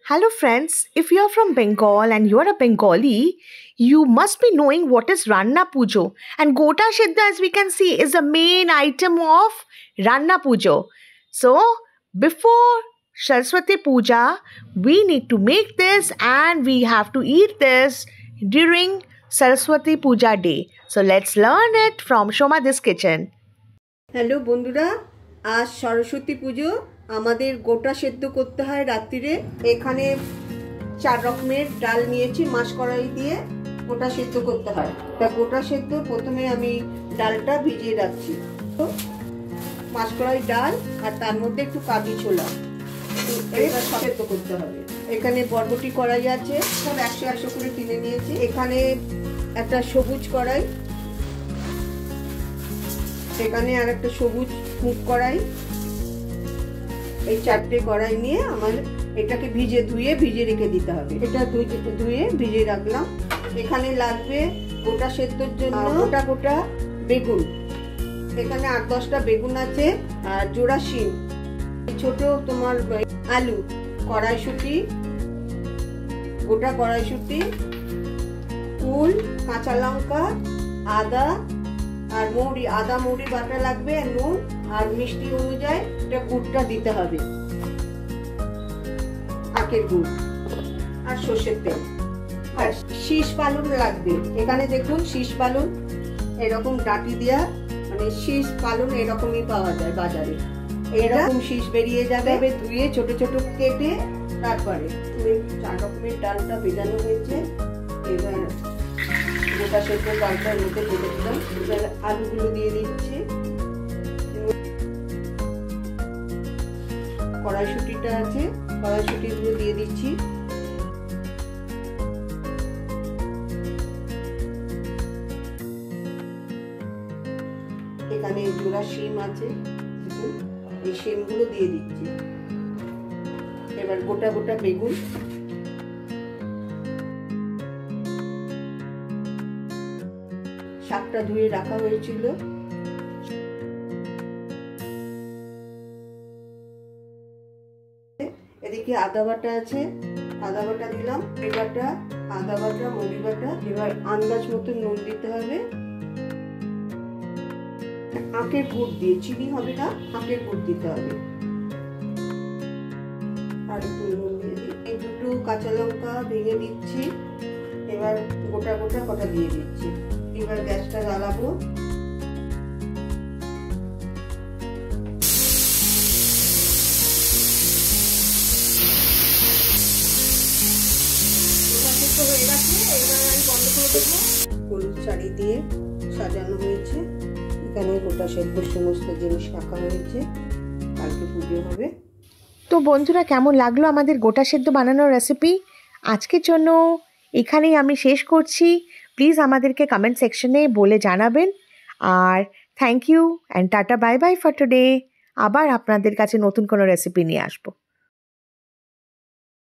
Hello friends, if you are from Bengal and you are a Bengali, you must be knowing what is Ranna Pujo. And Gota Siddha, as we can see, is the main item of Ranna Pujo. So, before Saraswati Puja, we need to make this and we have to eat this during Saraswati Puja day. So, let's learn it from Shomadhi's kitchen. Hello বন্ধুরা, আজ সরস্বতী পুজো। আমাদের গোটা সেদ্ধ করতে হয় রাত্রিরে। এখানে 4 রকমের ডাল নিয়েছি, মাসকলাই দিয়ে গোটা সেদ্ধ করতে হয়। তা গোটা সেদ্ধ প্রথমে আমি ডালটা ভিজিয়ে রাখছি। তো মাসকলাই ডাল আর তার মধ্যে একটু কাবলি ছোলা, এটা সেদ্ধ করতে হবে। এখানে বরবটি কড়াই আছে, সব 100 করে কিনে নিয়েছি। এখানে একটা সবুজ কড়াই, এখানে আর একটা সবুজ মুখ কড়াই, এই 4টে কড়াই নিয়ে আমার এটাকে ধুয়ে রেখে দিতে হবে। এটা ধুয়ে ভিজিয়ে রাখলাম। এখানে লাগবে গোটা সেদ্ধর জন্য গোটা বেগুন। এখানে 8-10টা বেগুন আছে, আর জোড়া শিম, ছোট তোমার আলু, কড়াইশুঁটি, গোটা কড়াইশুঁটি, ফুল, কাঁচা লঙ্কা, আদা আর মৌরি, আদা মৌরি বাটা লাগবে, আর নুন আর মিষ্টি অনুযায়ী এটা গুড়টা দিতে হবে, আখের গুড় আর সর্ষের তেল। আর শীষ পালুন লাগবে। এখানে দেখুন শীষ পালুন এরকম ডাটি দেওয়া, মানে শীষ পালুন এরকমই পাওয়া যায় বাজারে। এরকম শীষ বেরিয়ে যাবে, ধুয়ে ছোট ছোট কেটে তারপরে 4 রকমের ডালটা ভেজানো হয়েছে। এবার গোটা সেদ্ধ ডালটার মধ্যে ঢেলে দিলাম। এবার আলুগুলো দিয়ে দিচ্ছি, কড়াইশুঁটিটা আছে, কড়াইশুঁটিগুলো দিয়ে দিচ্ছি। এখানে জোড়া শিম আছে, এই শিমগুলো দিয়ে দিচ্ছি। এবার গোটা বেগুন, শাকটা ধুয়ে রাখা হয়েছিল। এদিকে আদা বাটা আছে, আদা বাটা দিলাম, বাটা, আদা বাটা, মৌরি বাটা। এবার আন্দাজ মতো নুন দিতে হবে। আখের গুড় দিয়ে, চিনি হবে না, আখের গুড় দিতে হবে। আর একটু নুন দিয়ে দিই। এই 2 কাঁচা লঙ্কা ভেঙে দিচ্ছি। এবার গোটা কটা দিয়ে দিচ্ছি। এবার গ্যাসটা জ্বালাবো। হয়ে গেছে, এবার আমি বন্ধ করে দেবো। হলুদ শাড়ি দিয়ে সাজানো হয়েছে। এখানে গোটা সেদ্ধ সমস্ত জিনিস রাখা হয়েছে, কালকে পুজো হবে। তো বন্ধুরা, কেমন লাগলো আমাদের গোটা সেদ্ধ বানানোর রেসিপি? আজকের জন্য এখানেই আমি শেষ করছি। প্লিজ আমাদেরকে কমেন্ট সেকশনে বলে জানাবেন। আর thank you and tata, bye bye for today. আবার আপনাদের কাছে নতুন কোনো রেসিপি নিয়ে আসবো।